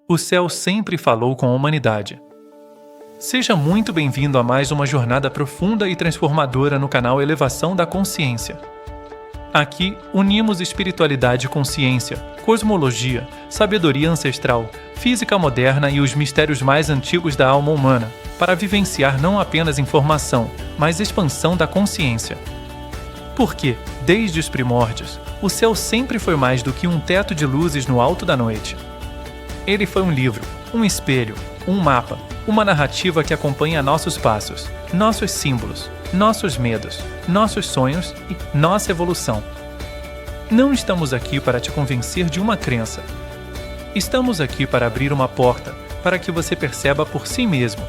O céu sempre falou com a humanidade. Seja muito bem-vindo a mais uma jornada profunda e transformadora no canal Elevação da Consciência. Aqui, unimos espiritualidade com ciência, cosmologia, sabedoria ancestral, física moderna e os mistérios mais antigos da alma humana, para vivenciar não apenas informação, mas expansão da consciência. Porque, desde os primórdios, o céu sempre foi mais do que um teto de luzes no alto da noite. Ele foi um livro, um espelho, um mapa, uma narrativa que acompanha nossos passos, nossos símbolos, nossos medos, nossos sonhos e nossa evolução. Não estamos aqui para te convencer de uma crença. Estamos aqui para abrir uma porta para que você perceba por si mesmo.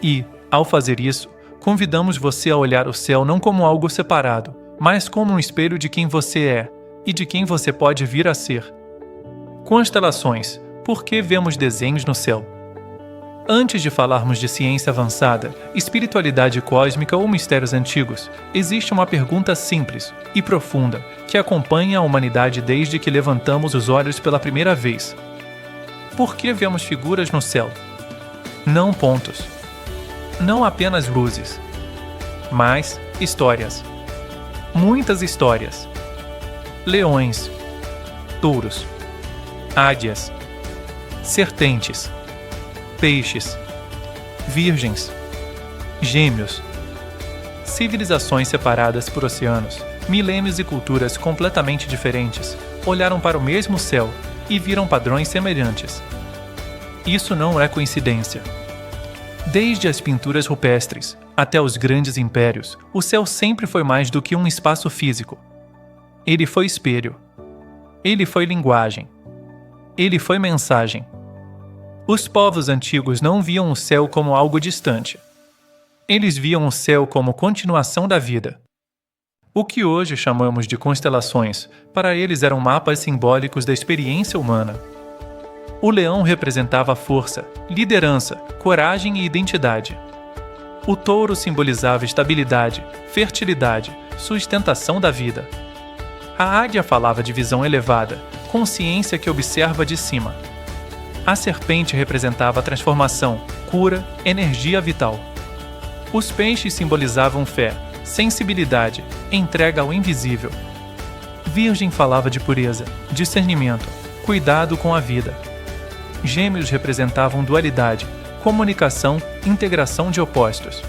E, ao fazer isso, convidamos você a olhar o céu não como algo separado, mas como um espelho de quem você é e de quem você pode vir a ser. Constelações. Por que vemos desenhos no céu? Antes de falarmos de ciência avançada, espiritualidade cósmica ou mistérios antigos, existe uma pergunta simples e profunda que acompanha a humanidade desde que levantamos os olhos pela primeira vez. Por que vemos figuras no céu? Não pontos. Não apenas luzes, mas histórias. Muitas histórias. Leões, touros, águias, serpentes, peixes, virgens, gêmeos, civilizações separadas por oceanos, milênios e culturas completamente diferentes, olharam para o mesmo céu e viram padrões semelhantes. Isso não é coincidência. Desde as pinturas rupestres até os grandes impérios, o céu sempre foi mais do que um espaço físico. Ele foi espelho. Ele foi linguagem. Ele foi mensagem. Os povos antigos não viam o céu como algo distante. Eles viam o céu como continuação da vida. O que hoje chamamos de constelações, para eles eram mapas simbólicos da experiência humana. O leão representava força, liderança, coragem e identidade. O touro simbolizava estabilidade, fertilidade, sustentação da vida. A águia falava de visão elevada, consciência que observa de cima. A serpente representava transformação, cura, energia vital. Os peixes simbolizavam fé, sensibilidade, entrega ao invisível. Virgem falava de pureza, discernimento, cuidado com a vida. Gêmeos representavam dualidade, comunicação, integração de opostos.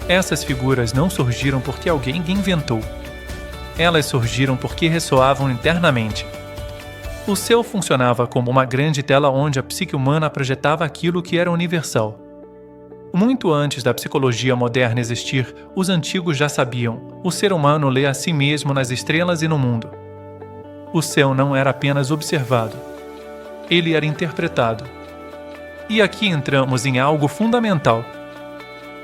Essas figuras não surgiram porque alguém inventou. Elas surgiram porque ressoavam internamente. O céu funcionava como uma grande tela onde a psique humana projetava aquilo que era universal. Muito antes da psicologia moderna existir, os antigos já sabiam: o ser humano lê a si mesmo nas estrelas e no mundo. O céu não era apenas observado. Ele era interpretado. E aqui entramos em algo fundamental.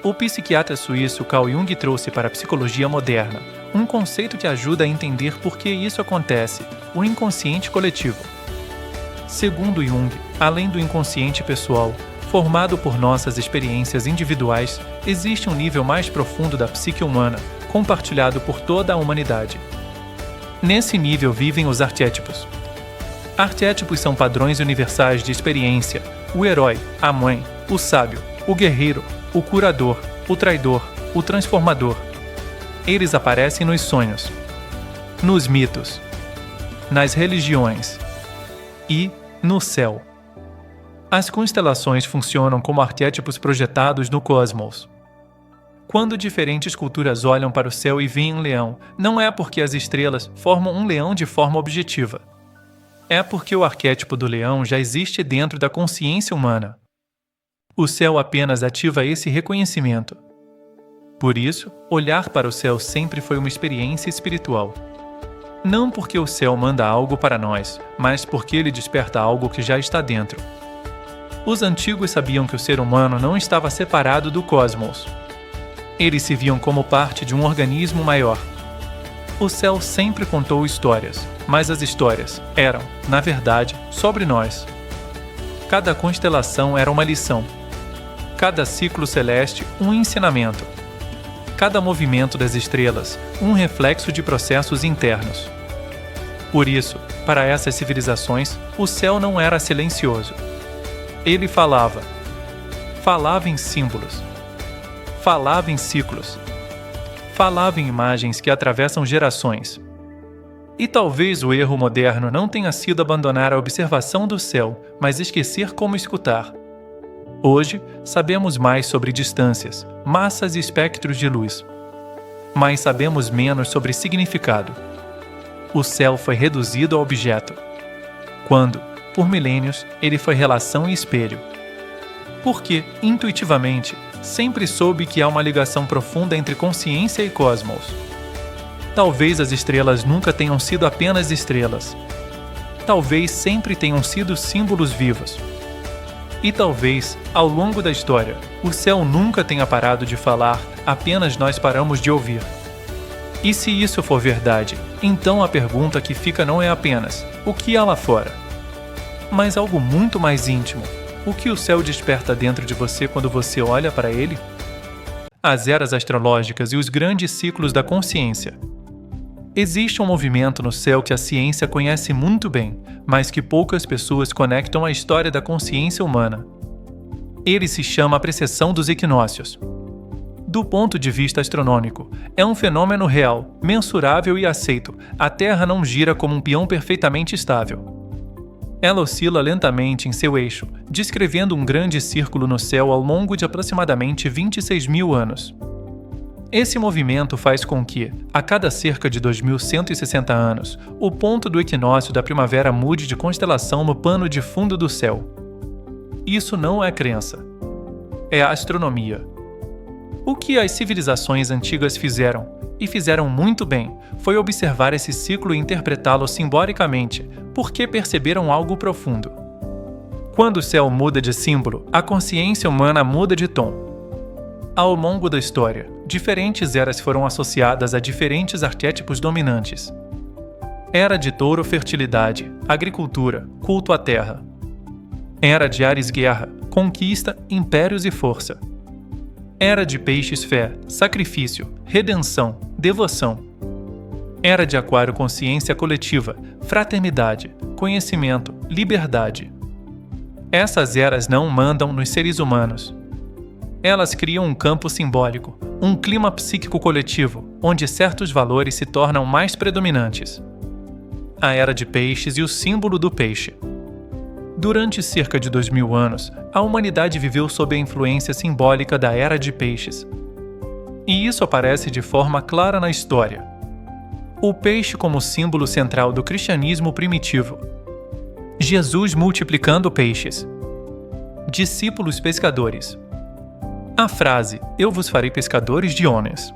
O psiquiatra suíço Carl Jung trouxe para a psicologia moderna um conceito que ajuda a entender por que isso acontece, o inconsciente coletivo. Segundo Jung, além do inconsciente pessoal, formado por nossas experiências individuais, existe um nível mais profundo da psique humana, compartilhado por toda a humanidade. Nesse nível vivem os arquétipos. Arquétipos são padrões universais de experiência: o herói, a mãe, o sábio, o guerreiro, o curador, o traidor, o transformador. Eles aparecem nos sonhos, nos mitos, nas religiões e no céu. As constelações funcionam como arquétipos projetados no cosmos. Quando diferentes culturas olham para o céu e veem um leão, não é porque as estrelas formam um leão de forma objetiva. É porque o arquétipo do leão já existe dentro da consciência humana. O céu apenas ativa esse reconhecimento. Por isso, olhar para o céu sempre foi uma experiência espiritual. Não porque o céu manda algo para nós, mas porque ele desperta algo que já está dentro. Os antigos sabiam que o ser humano não estava separado do cosmos. Eles se viam como parte de um organismo maior. O céu sempre contou histórias, mas as histórias eram, na verdade, sobre nós. Cada constelação era uma lição. Cada ciclo celeste, um ensinamento. Cada movimento das estrelas, um reflexo de processos internos. Por isso, para essas civilizações, o céu não era silencioso. Ele falava em símbolos, falava em ciclos, falava em imagens que atravessam gerações. E talvez o erro moderno não tenha sido abandonar a observação do céu, mas esquecer como escutar. Hoje, sabemos mais sobre distâncias, massas e espectros de luz, mas sabemos menos sobre significado. O céu foi reduzido a objeto, quando, por milênios, ele foi relação e espelho. Porque, intuitivamente, sempre soube que há uma ligação profunda entre consciência e cosmos. Talvez as estrelas nunca tenham sido apenas estrelas. Talvez sempre tenham sido símbolos vivos. E talvez, ao longo da história, o céu nunca tenha parado de falar, apenas nós paramos de ouvir. E se isso for verdade, então a pergunta que fica não é apenas o que há lá fora, mas algo muito mais íntimo. O que o céu desperta dentro de você quando você olha para ele? As eras astrológicas e os grandes ciclos da consciência. Existe um movimento no céu que a ciência conhece muito bem, mas que poucas pessoas conectam à história da consciência humana. Ele se chama a precessão dos equinócios. Do ponto de vista astronômico, é um fenômeno real, mensurável e aceito. A Terra não gira como um peão perfeitamente estável. Ela oscila lentamente em seu eixo, descrevendo um grande círculo no céu ao longo de aproximadamente 26 mil anos. Esse movimento faz com que, a cada cerca de 2.160 anos, o ponto do equinócio da primavera mude de constelação no pano de fundo do céu. Isso não é crença. É astronomia. O que as civilizações antigas fizeram, e fizeram muito bem, foi observar esse ciclo e interpretá-lo simbolicamente, porque perceberam algo profundo. Quando o céu muda de símbolo, a consciência humana muda de tom. Ao longo da história, diferentes eras foram associadas a diferentes arquétipos dominantes. Era de touro, fertilidade, agricultura, culto à terra. Era de Áries, guerra, conquista, impérios e força. Era de peixes, fé, sacrifício, redenção, devoção. Era de Aquário, consciência coletiva, fraternidade, conhecimento, liberdade. Essas eras não mandam nos seres humanos. Elas criam um campo simbólico, um clima psíquico coletivo, onde certos valores se tornam mais predominantes. A Era de Peixes e o símbolo do peixe. Durante cerca de 2000 anos, a humanidade viveu sob a influência simbólica da Era de Peixes. E isso aparece de forma clara na história. O peixe como símbolo central do cristianismo primitivo. Jesus multiplicando peixes. Discípulos pescadores. A frase, eu vos farei pescadores de homens.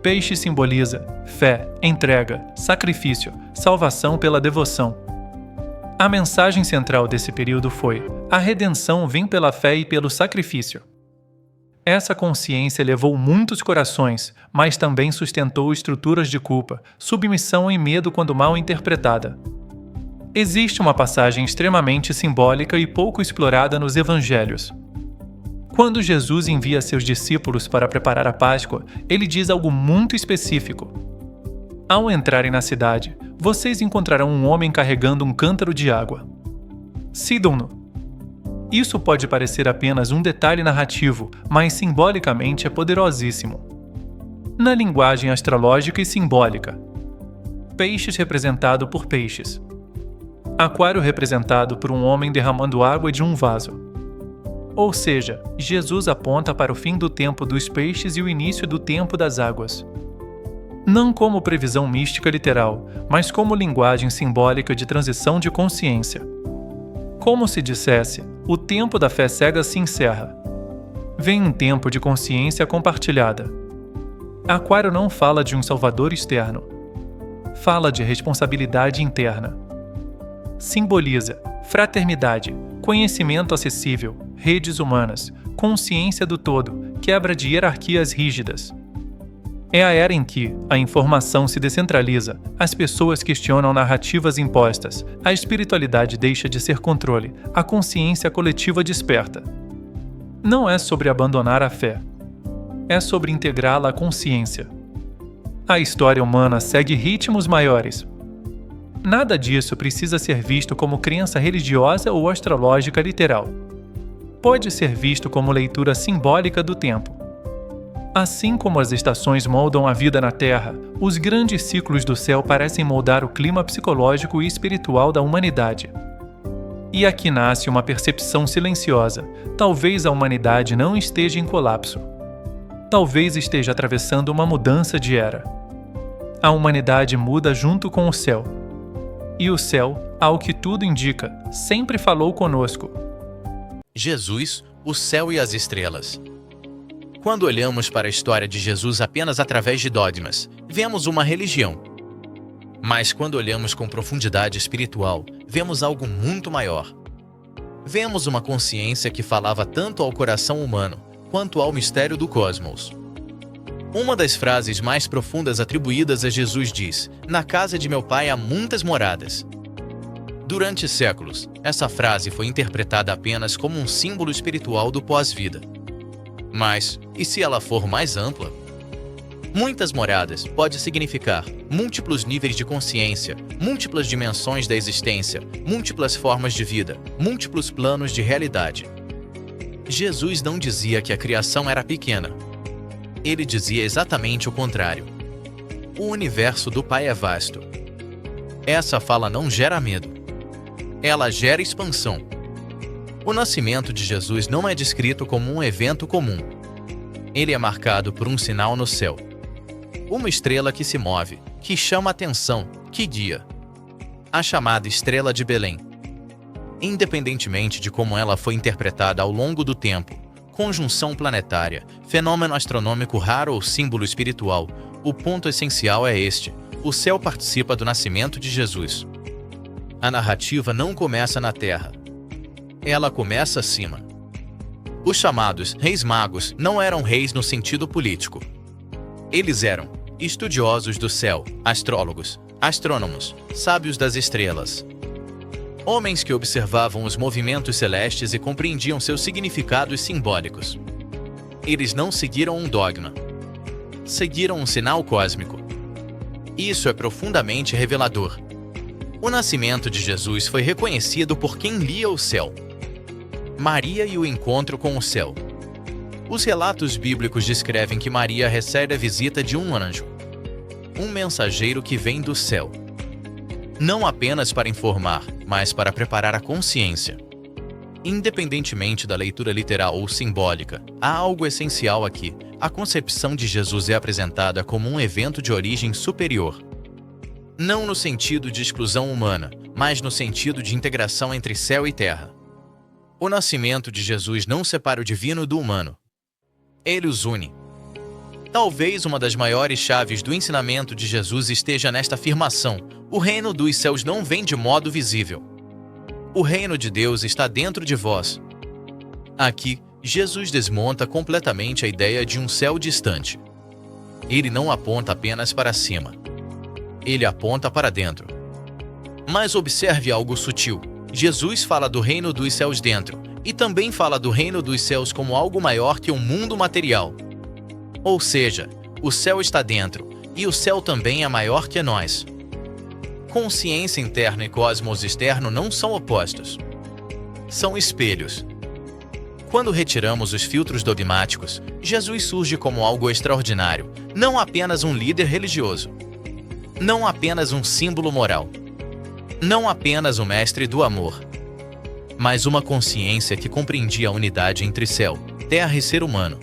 Peixe simboliza fé, entrega, sacrifício, salvação pela devoção. A mensagem central desse período foi: a redenção vem pela fé e pelo sacrifício. Essa consciência elevou muitos corações, mas também sustentou estruturas de culpa, submissão e medo quando mal interpretada. Existe uma passagem extremamente simbólica e pouco explorada nos evangelhos. Quando Jesus envia seus discípulos para preparar a Páscoa, ele diz algo muito específico. Ao entrarem na cidade, vocês encontrarão um homem carregando um cântaro de água. Sigam-no. Isso pode parecer apenas um detalhe narrativo, mas simbolicamente é poderosíssimo. Na linguagem astrológica e simbólica, peixes representado por peixes. Aquário representado por um homem derramando água de um vaso. Ou seja, Jesus aponta para o fim do tempo dos peixes e o início do tempo das águas. Não como previsão mística literal, mas como linguagem simbólica de transição de consciência. Como se dissesse, o tempo da fé cega se encerra. Vem um tempo de consciência compartilhada. Aquário não fala de um salvador externo. Fala de responsabilidade interna. Simboliza fraternidade, conhecimento acessível, redes humanas, consciência do todo, quebra de hierarquias rígidas. É a era em que a informação se descentraliza, as pessoas questionam narrativas impostas, a espiritualidade deixa de ser controle, a consciência coletiva desperta. Não é sobre abandonar a fé. É sobre integrá-la à consciência. A história humana segue ritmos maiores. Nada disso precisa ser visto como crença religiosa ou astrológica literal. Pode ser visto como leitura simbólica do tempo. Assim como as estações moldam a vida na Terra, os grandes ciclos do céu parecem moldar o clima psicológico e espiritual da humanidade. E aqui nasce uma percepção silenciosa. Talvez a humanidade não esteja em colapso. Talvez esteja atravessando uma mudança de era. A humanidade muda junto com o céu. E o céu, ao que tudo indica, sempre falou conosco. Jesus, o céu e as estrelas. Quando olhamos para a história de Jesus apenas através de dogmas, vemos uma religião. Mas quando olhamos com profundidade espiritual, vemos algo muito maior. Vemos uma consciência que falava tanto ao coração humano, quanto ao mistério do cosmos. Uma das frases mais profundas atribuídas a Jesus diz: "Na casa de meu pai há muitas moradas." Durante séculos, essa frase foi interpretada apenas como um símbolo espiritual do pós-vida. Mas, e se ela for mais ampla? Muitas moradas pode significar múltiplos níveis de consciência, múltiplas dimensões da existência, múltiplas formas de vida, múltiplos planos de realidade. Jesus não dizia que a criação era pequena. Ele dizia exatamente o contrário. O universo do Pai é vasto. Essa fala não gera medo. Ela gera expansão. O nascimento de Jesus não é descrito como um evento comum. Ele é marcado por um sinal no céu. Uma estrela que se move, que chama atenção, que guia. A chamada Estrela de Belém. Independentemente de como ela foi interpretada ao longo do tempo, conjunção planetária, fenômeno astronômico raro ou símbolo espiritual, o ponto essencial é este: o céu participa do nascimento de Jesus. A narrativa não começa na Terra. Ela começa acima. Os chamados reis magos não eram reis no sentido político. Eles eram estudiosos do céu, astrólogos, astrônomos, sábios das estrelas. Homens que observavam os movimentos celestes e compreendiam seus significados simbólicos. Eles não seguiram um dogma. Seguiram um sinal cósmico. Isso é profundamente revelador. O nascimento de Jesus foi reconhecido por quem lia o céu. Maria e o encontro com o céu. Os relatos bíblicos descrevem que Maria recebe a visita de um anjo, um mensageiro que vem do céu. Não apenas para informar, mas para preparar a consciência. Independentemente da leitura literal ou simbólica, há algo essencial aqui. A concepção de Jesus é apresentada como um evento de origem superior. Não no sentido de exclusão humana, mas no sentido de integração entre céu e terra. O nascimento de Jesus não separa o divino do humano. Ele os une. Talvez uma das maiores chaves do ensinamento de Jesus esteja nesta afirmação: o reino dos céus não vem de modo visível. O reino de Deus está dentro de vós. Aqui, Jesus desmonta completamente a ideia de um céu distante. Ele não aponta apenas para cima. Ele aponta para dentro. Mas observe algo sutil. Jesus fala do reino dos céus dentro, e também fala do reino dos céus como algo maior que um mundo material. Ou seja, o céu está dentro, e o céu também é maior que nós. Consciência interna e cosmos externo não são opostos. São espelhos. Quando retiramos os filtros dogmáticos, Jesus surge como algo extraordinário, não apenas um líder religioso. Não apenas um símbolo moral. Não apenas o mestre do amor. Mas uma consciência que compreendia a unidade entre céu, terra e ser humano.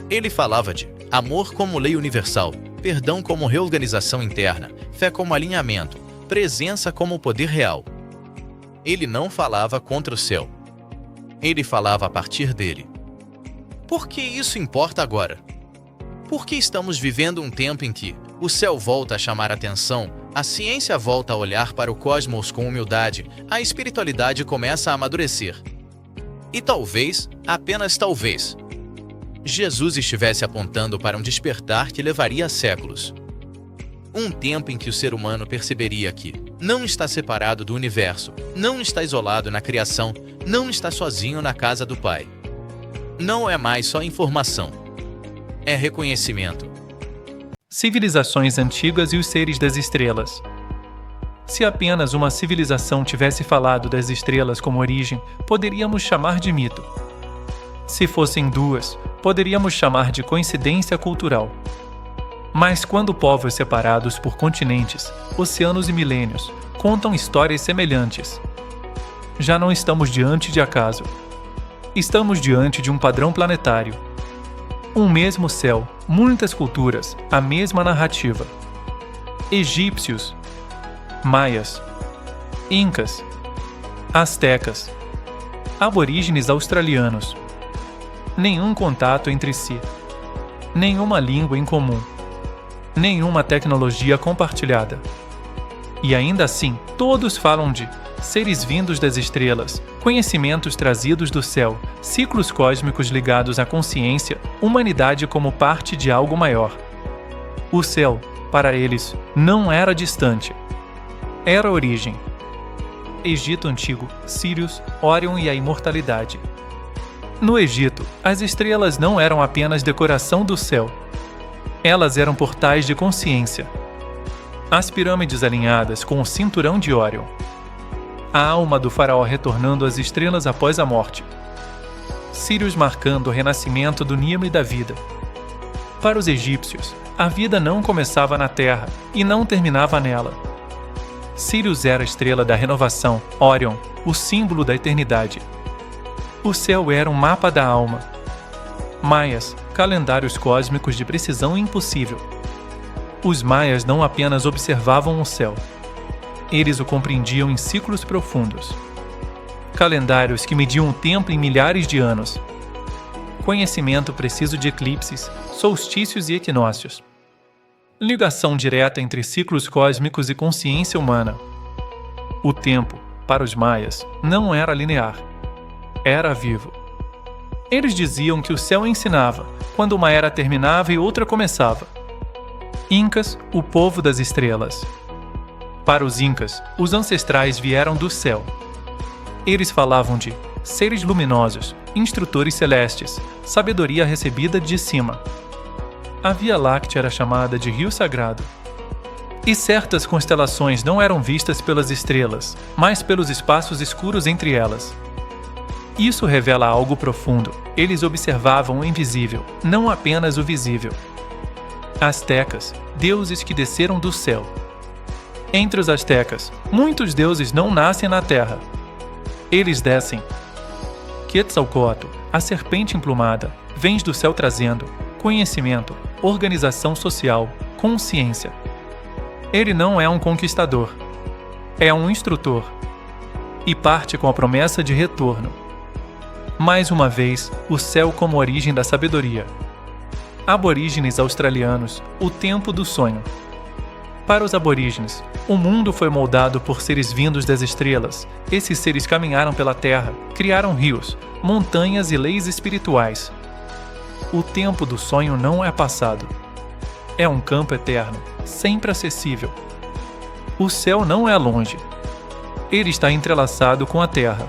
Ele falava de amor como lei universal, perdão como reorganização interna, fé como alinhamento, presença como poder real. Ele não falava contra o céu. Ele falava a partir dele. Por que isso importa agora? Porque estamos vivendo um tempo em que o céu volta a chamar atenção, a ciência volta a olhar para o cosmos com humildade, a espiritualidade começa a amadurecer. E talvez, apenas talvez, Jesus estivesse apontando para um despertar que levaria séculos. Um tempo em que o ser humano perceberia que não está separado do universo, não está isolado na criação, não está sozinho na casa do Pai. Não é mais só informação. É reconhecimento. Civilizações antigas e os seres das estrelas. Se apenas uma civilização tivesse falado das estrelas como origem, poderíamos chamar de mito. Se fossem duas, poderíamos chamar de coincidência cultural. Mas quando povos separados por continentes, oceanos e milênios contam histórias semelhantes, já não estamos diante de acaso. Estamos diante de um padrão planetário. Um mesmo céu, muitas culturas, a mesma narrativa. Egípcios, maias, incas, astecas, aborígenes australianos. Nenhum contato entre si. Nenhuma língua em comum. Nenhuma tecnologia compartilhada. E ainda assim, todos falam de seres vindos das estrelas, conhecimentos trazidos do céu, ciclos cósmicos ligados à consciência, humanidade como parte de algo maior. O céu, para eles, não era distante. Era a origem. Egito Antigo, Sírios, Órion e a imortalidade. No Egito, as estrelas não eram apenas decoração do céu. Elas eram portais de consciência. As pirâmides alinhadas com o cinturão de Órion. A alma do faraó retornando às estrelas após a morte. Sírios marcando o renascimento do Nilo e da vida. Para os egípcios, a vida não começava na Terra e não terminava nela. Sírios era a estrela da renovação, Órion, o símbolo da eternidade. O céu era um mapa da alma. Maias, calendários cósmicos de precisão impossível. Os maias não apenas observavam o céu. Eles o compreendiam em ciclos profundos. Calendários que mediam o tempo em milhares de anos. Conhecimento preciso de eclipses, solstícios e equinócios. Ligação direta entre ciclos cósmicos e consciência humana. O tempo, para os maias, não era linear. Era vivo. Eles diziam que o céu ensinava, quando uma era terminava e outra começava. Incas, o povo das estrelas. Para os incas, os ancestrais vieram do céu. Eles falavam de seres luminosos, instrutores celestes, sabedoria recebida de cima. A Via Láctea era chamada de Rio Sagrado. E certas constelações não eram vistas pelas estrelas, mas pelos espaços escuros entre elas. Isso revela algo profundo. Eles observavam o invisível, não apenas o visível. Astecas, deuses que desceram do céu. Entre os astecas, muitos deuses não nascem na terra. Eles descem. Quetzalcóatl, a serpente emplumada, vem do céu trazendo conhecimento, organização social, consciência. Ele não é um conquistador. É um instrutor. E parte com a promessa de retorno. Mais uma vez, o céu como origem da sabedoria. Aborígenes australianos, o tempo do sonho. Para os aborígenes, o mundo foi moldado por seres vindos das estrelas. Esses seres caminharam pela terra, criaram rios, montanhas e leis espirituais. O tempo do sonho não é passado. É um campo eterno, sempre acessível. O céu não é longe. Ele está entrelaçado com a terra.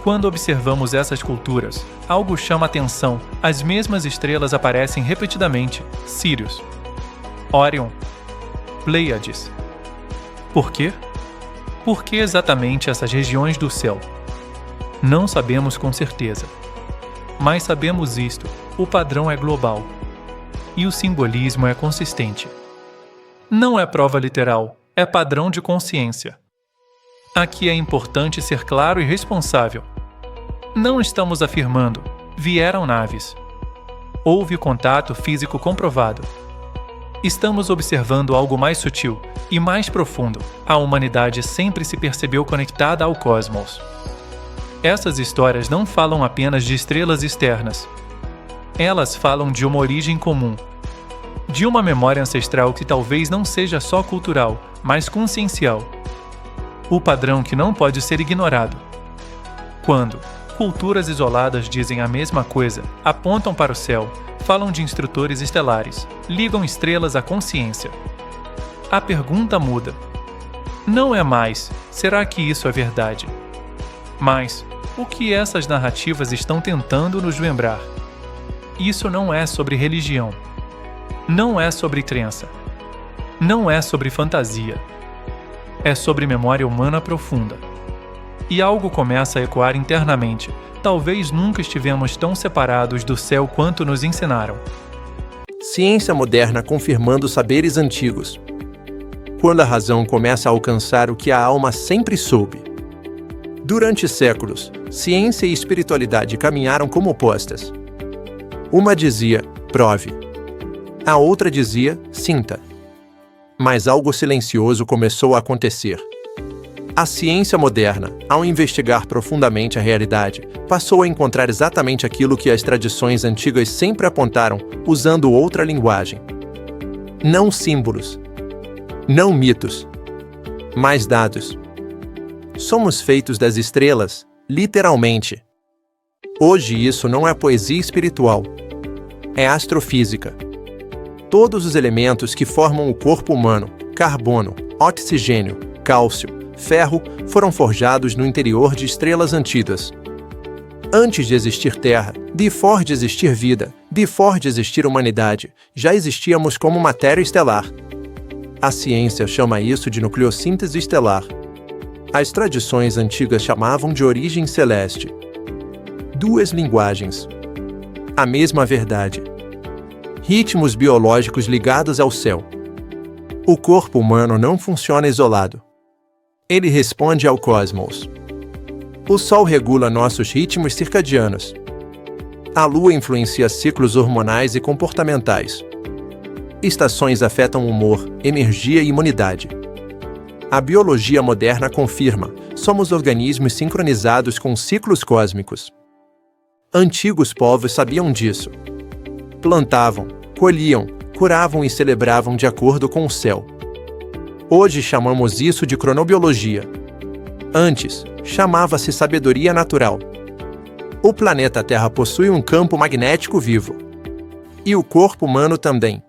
Quando observamos essas culturas, algo chama atenção. As mesmas estrelas aparecem repetidamente: Sírios, Órion, Pleiades. Por quê? Por que exatamente essas regiões do céu? Não sabemos com certeza. Mas sabemos isto: o padrão é global. E o simbolismo é consistente. Não é prova literal, é padrão de consciência. Aqui é importante ser claro e responsável. Não estamos afirmando, vieram naves. Houve contato físico comprovado. Estamos observando algo mais sutil e mais profundo. A humanidade sempre se percebeu conectada ao cosmos. Essas histórias não falam apenas de estrelas externas. Elas falam de uma origem comum. De uma memória ancestral que talvez não seja só cultural, mas consciencial. O padrão que não pode ser ignorado. Quando culturas isoladas dizem a mesma coisa, apontam para o céu, falam de instrutores estelares, ligam estrelas à consciência. A pergunta muda. Não é mais, será que isso é verdade? Mas, o que essas narrativas estão tentando nos lembrar? Isso não é sobre religião. Não é sobre crença. Não é sobre fantasia. é sobre memória humana profunda. E algo começa a ecoar internamente. Talvez nunca estivemos tão separados do céu quanto nos ensinaram. Ciência moderna confirmando saberes antigos. Quando a razão começa a alcançar o que a alma sempre soube. Durante séculos, ciência e espiritualidade caminharam como opostas. Uma dizia, prove. A outra dizia, sinta. Mas algo silencioso começou a acontecer. A ciência moderna, ao investigar profundamente a realidade, passou a encontrar exatamente aquilo que as tradições antigas sempre apontaram, usando outra linguagem. Não símbolos, não mitos, mas dados. Somos feitos das estrelas, literalmente. Hoje isso não é poesia espiritual, é astrofísica. Todos os elementos que formam o corpo humano, carbono, oxigênio, cálcio, ferro, foram forjados no interior de estrelas antigas. Antes de existir Terra, before de existir vida, before de existir humanidade, já existíamos como matéria estelar. A ciência chama isso de nucleossíntese estelar. As tradições antigas chamavam de origem celeste. Duas linguagens. A mesma verdade. Ritmos biológicos ligados ao céu. O corpo humano não funciona isolado. Ele responde ao cosmos. O Sol regula nossos ritmos circadianos. A Lua influencia ciclos hormonais e comportamentais. Estações afetam humor, energia e imunidade. A biologia moderna confirma: somos organismos sincronizados com ciclos cósmicos. Antigos povos sabiam disso. Plantavam, colhiam, curavam e celebravam de acordo com o céu. Hoje chamamos isso de cronobiologia. Antes, chamava-se sabedoria natural. O planeta Terra possui um campo magnético vivo. E o corpo humano também.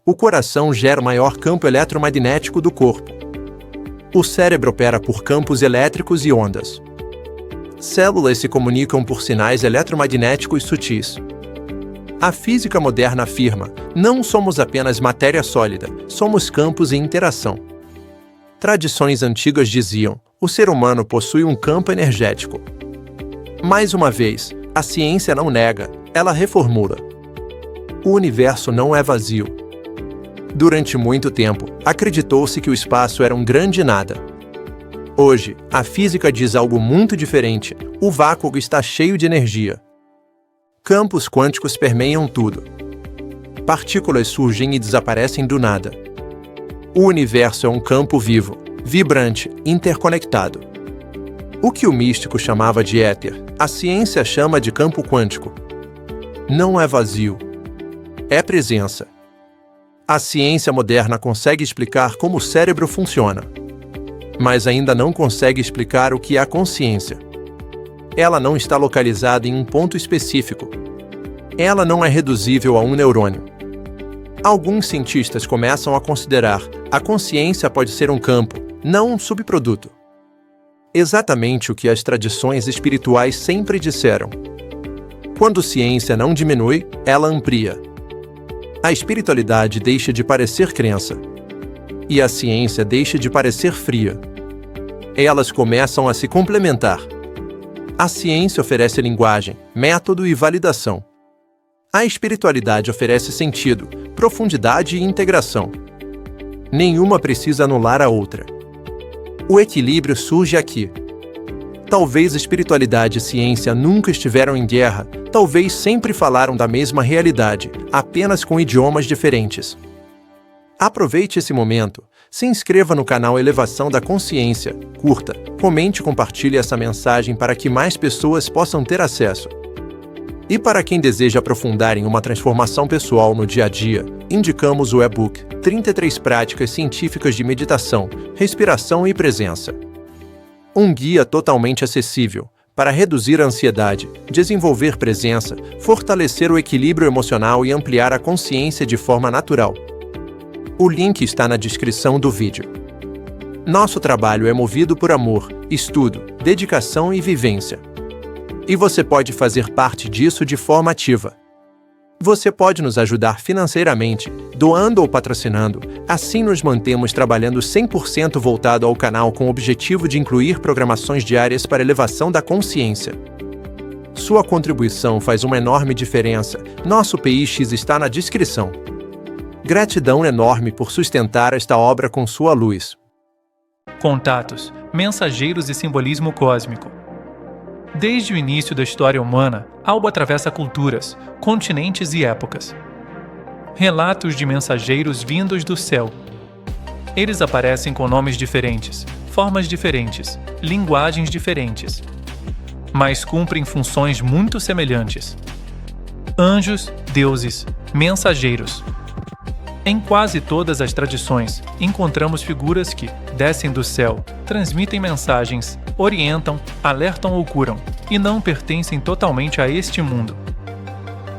O coração gera o maior campo eletromagnético do corpo. O cérebro opera por campos elétricos e ondas. Células se comunicam por sinais eletromagnéticos sutis. A física moderna afirma: não somos apenas matéria sólida, somos campos em interação. Tradições antigas diziam: o ser humano possui um campo energético. Mais uma vez, a ciência não nega, ela reformula. O universo não é vazio. Durante muito tempo, acreditou-se que o espaço era um grande nada. Hoje, a física diz algo muito diferente: o vácuo está cheio de energia. Campos quânticos permeiam tudo. Partículas surgem e desaparecem do nada. O universo é um campo vivo, vibrante, interconectado. O que o místico chamava de éter, a ciência chama de campo quântico. Não é vazio, é presença. A ciência moderna consegue explicar como o cérebro funciona, mas ainda não consegue explicar o que é a consciência. Ela não está localizada em um ponto específico. Ela não é reduzível a um neurônio. Alguns cientistas começam a considerar a consciência pode ser um campo, não um subproduto. Exatamente o que as tradições espirituais sempre disseram. Quando ciência não diminui, ela amplia. A espiritualidade deixa de parecer crença. E a ciência deixa de parecer fria. Elas começam a se complementar. A ciência oferece linguagem, método e validação. A espiritualidade oferece sentido, profundidade e integração. Nenhuma precisa anular a outra. O equilíbrio surge aqui. Talvez espiritualidade e ciência nunca estiveram em guerra, talvez sempre falaram da mesma realidade, apenas com idiomas diferentes. Aproveite esse momento. Se inscreva no canal Elevação da Consciência, curta, comente e compartilhe essa mensagem para que mais pessoas possam ter acesso. E para quem deseja aprofundar em uma transformação pessoal no dia a dia, indicamos o e-book 33 Práticas Científicas de Meditação, Respiração e Presença. Um guia totalmente acessível para reduzir a ansiedade, desenvolver presença, fortalecer o equilíbrio emocional e ampliar a consciência de forma natural. O link está na descrição do vídeo. Nosso trabalho é movido por amor, estudo, dedicação e vivência. E você pode fazer parte disso de forma ativa. Você pode nos ajudar financeiramente, doando ou patrocinando, assim nos mantemos trabalhando 100% voltado ao canal com o objetivo de incluir programações diárias para elevação da consciência. Sua contribuição faz uma enorme diferença. Nosso PX está na descrição. Gratidão enorme por sustentar esta obra com sua luz. Contatos, mensageiros e simbolismo cósmico. Desde o início da história humana, algo atravessa culturas, continentes e épocas. Relatos de mensageiros vindos do céu. Eles aparecem com nomes diferentes, formas diferentes, linguagens diferentes, mas cumprem funções muito semelhantes. Anjos, deuses, mensageiros. Em quase todas as tradições, encontramos figuras que descem do céu, transmitem mensagens, orientam, alertam ou curam, e não pertencem totalmente a este mundo.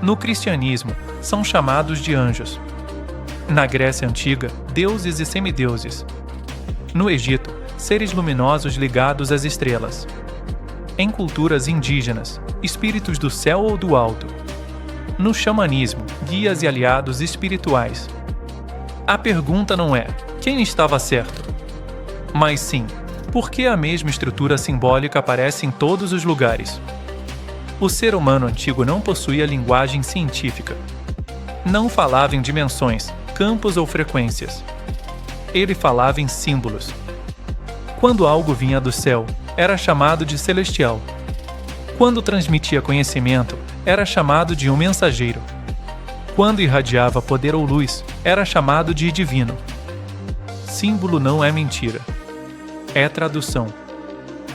No cristianismo, são chamados de anjos. Na Grécia Antiga, deuses e semideuses. No Egito, seres luminosos ligados às estrelas. Em culturas indígenas, espíritos do céu ou do alto. No xamanismo, guias e aliados espirituais. A pergunta não é quem estava certo, mas sim, por que a mesma estrutura simbólica aparece em todos os lugares? O ser humano antigo não possuía linguagem científica. Não falava em dimensões, campos ou frequências. Ele falava em símbolos. Quando algo vinha do céu, era chamado de celestial. Quando transmitia conhecimento, era chamado de um mensageiro. Quando irradiava poder ou luz, era chamado de divino. Símbolo não é mentira. É tradução.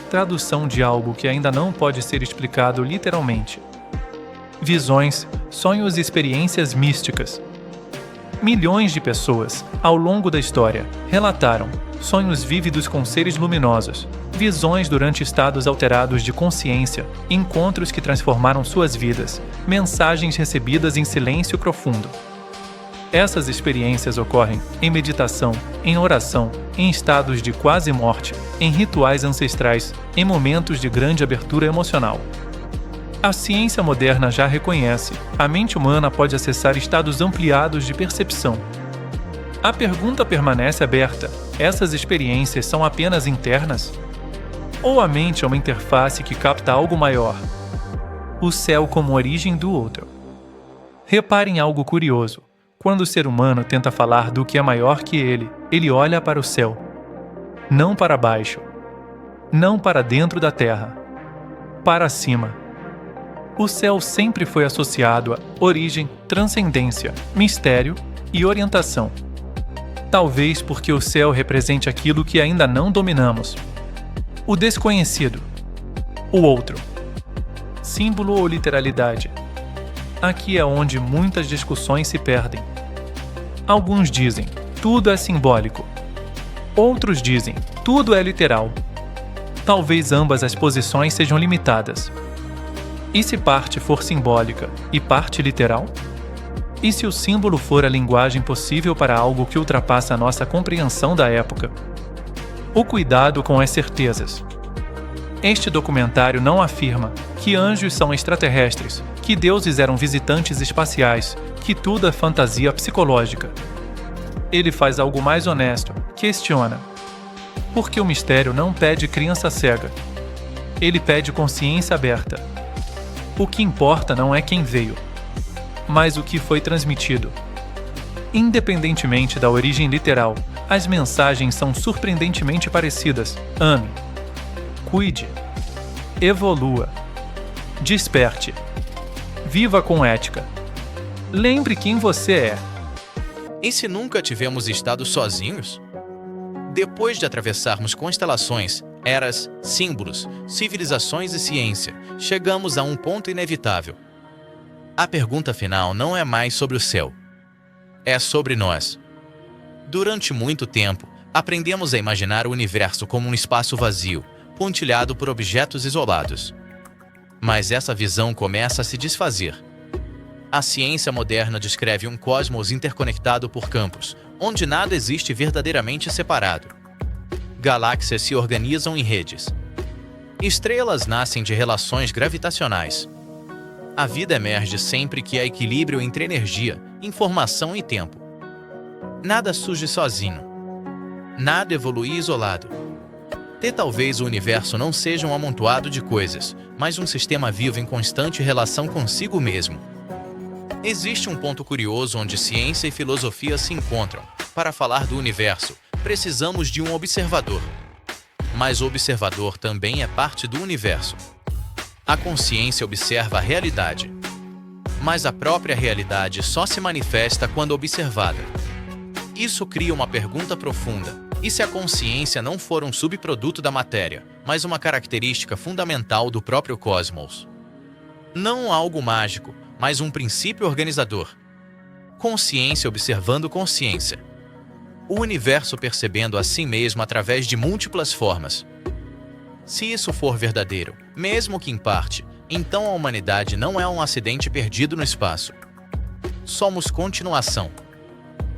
Tradução de algo que ainda não pode ser explicado literalmente. Visões, sonhos e experiências místicas. Milhões de pessoas, ao longo da história, relataram sonhos vívidos com seres luminosos, visões durante estados alterados de consciência, encontros que transformaram suas vidas, mensagens recebidas em silêncio profundo. Essas experiências ocorrem em meditação, em oração, em estados de quase morte, em rituais ancestrais, em momentos de grande abertura emocional. A ciência moderna já reconhece, a mente humana pode acessar estados ampliados de percepção. A pergunta permanece aberta: essas experiências são apenas internas? Ou a mente é uma interface que capta algo maior? O céu como origem do outro. Reparem algo curioso. Quando o ser humano tenta falar do que é maior que ele olha para o céu. Não para baixo. Não para dentro da terra. Para cima. O céu sempre foi associado a origem, transcendência, mistério e orientação. Talvez porque o céu represente aquilo que ainda não dominamos. O desconhecido. O outro. Símbolo ou literalidade. Aqui é onde muitas discussões se perdem. Alguns dizem, tudo é simbólico. Outros dizem, tudo é literal. Talvez ambas as posições sejam limitadas. E se parte for simbólica e parte literal? E se o símbolo for a linguagem possível para algo que ultrapassa a nossa compreensão da época? O cuidado com as certezas. Este documentário não afirma que anjos são extraterrestres, que deuses eram visitantes espaciais, que tudo é fantasia psicológica. Ele faz algo mais honesto, questiona. Porque o mistério não pede criança cega. Ele pede consciência aberta. O que importa não é quem veio, mas o que foi transmitido. Independentemente da origem literal, as mensagens são surpreendentemente parecidas. Ame. Cuide. Evolua. Desperte. Viva com ética. Lembre quem você é. E se nunca tivemos estado sozinhos? Depois de atravessarmos constelações, eras, símbolos, civilizações e ciência, chegamos a um ponto inevitável. A pergunta final não é mais sobre o céu. É sobre nós. Durante muito tempo, aprendemos a imaginar o universo como um espaço vazio, pontilhado por objetos isolados. Mas essa visão começa a se desfazer. A ciência moderna descreve um cosmos interconectado por campos, onde nada existe verdadeiramente separado. Galáxias se organizam em redes. Estrelas nascem de relações gravitacionais. A vida emerge sempre que há equilíbrio entre energia, informação e tempo. Nada surge sozinho. Nada evolui isolado. Talvez o universo não seja um amontoado de coisas, mas um sistema vivo em constante relação consigo mesmo. Existe um ponto curioso onde ciência e filosofia se encontram. Para falar do universo, precisamos de um observador. Mas o observador também é parte do universo. A consciência observa a realidade. Mas a própria realidade só se manifesta quando observada. Isso cria uma pergunta profunda. E se a consciência não for um subproduto da matéria, mas uma característica fundamental do próprio cosmos? Não algo mágico, mas um princípio organizador. Consciência observando consciência. O universo percebendo a si mesmo através de múltiplas formas. Se isso for verdadeiro, mesmo que em parte, então a humanidade não é um acidente perdido no espaço. Somos continuação.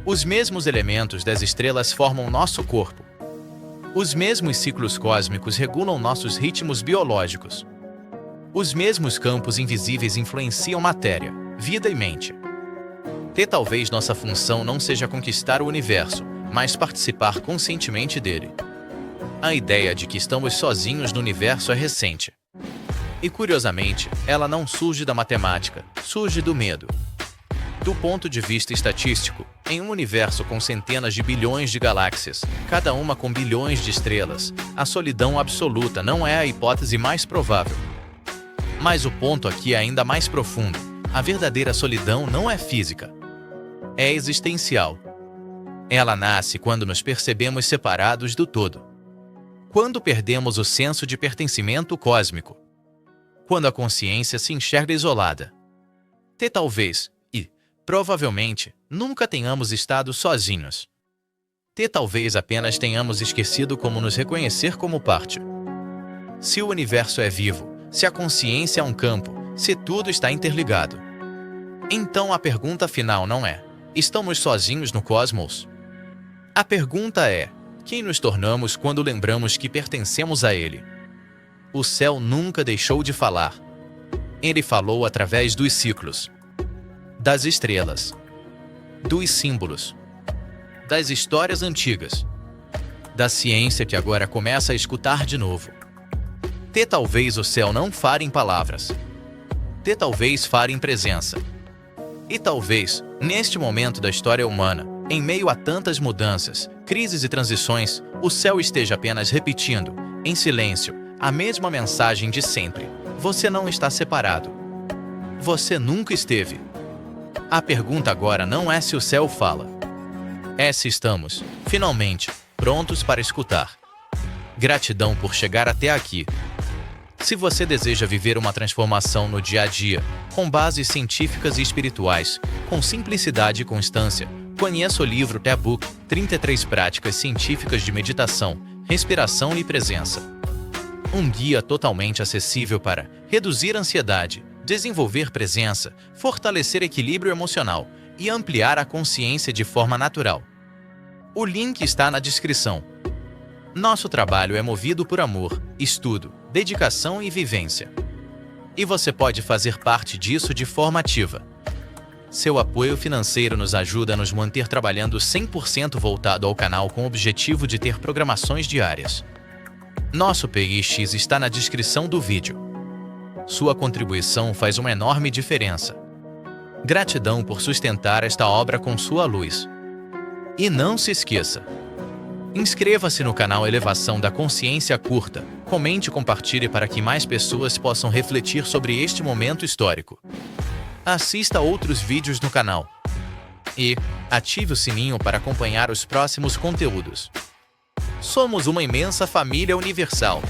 Os mesmos elementos das estrelas formam nosso corpo. Os mesmos ciclos cósmicos regulam nossos ritmos biológicos. Os mesmos campos invisíveis influenciam matéria, vida e mente. Talvez nossa função não seja conquistar o universo, mas participar conscientemente dele. A ideia de que estamos sozinhos no universo é recente. E, curiosamente, ela não surge da matemática, surge do medo. Do ponto de vista estatístico, em um universo com centenas de bilhões de galáxias, cada uma com bilhões de estrelas, a solidão absoluta não é a hipótese mais provável. Mas o ponto aqui é ainda mais profundo. A verdadeira solidão não é física. É existencial. Ela nasce quando nos percebemos separados do todo. Quando perdemos o senso de pertencimento cósmico. Quando a consciência se enxerga isolada. Talvez, provavelmente, nunca tenhamos estado sozinhos. Talvez apenas tenhamos esquecido como nos reconhecer como parte. Se o universo é vivo, se a consciência é um campo, se tudo está interligado. Então a pergunta final não é: estamos sozinhos no cosmos? A pergunta é: quem nos tornamos quando lembramos que pertencemos a ele? O céu nunca deixou de falar. Ele falou através dos ciclos. Das estrelas, dos símbolos, das histórias antigas, da ciência que agora começa a escutar de novo. Talvez o céu não fale em palavras. Talvez fale em presença. E talvez, neste momento da história humana, em meio a tantas mudanças, crises e transições, o céu esteja apenas repetindo, em silêncio, a mesma mensagem de sempre. Você não está separado. Você nunca esteve. A pergunta agora não é se o céu fala. É se estamos, finalmente, prontos para escutar. Gratidão por chegar até aqui. Se você deseja viver uma transformação no dia a dia, com bases científicas e espirituais, com simplicidade e constância, conheça o livro The Book, 33 Práticas Científicas de Meditação, Respiração e Presença. Um guia totalmente acessível para reduzir a ansiedade, desenvolver presença, fortalecer equilíbrio emocional e ampliar a consciência de forma natural. O link está na descrição. Nosso trabalho é movido por amor, estudo, dedicação e vivência. E você pode fazer parte disso de forma ativa. Seu apoio financeiro nos ajuda a nos manter trabalhando 100% voltado ao canal com o objetivo de ter programações diárias. Nosso PX está na descrição do vídeo. Sua contribuição faz uma enorme diferença. Gratidão por sustentar esta obra com sua luz. E não se esqueça. Inscreva-se no canal Elevação da Consciência Curta, comente e compartilhe para que mais pessoas possam refletir sobre este momento histórico. Assista a outros vídeos no canal. E ative o sininho para acompanhar os próximos conteúdos. Somos uma imensa família universal.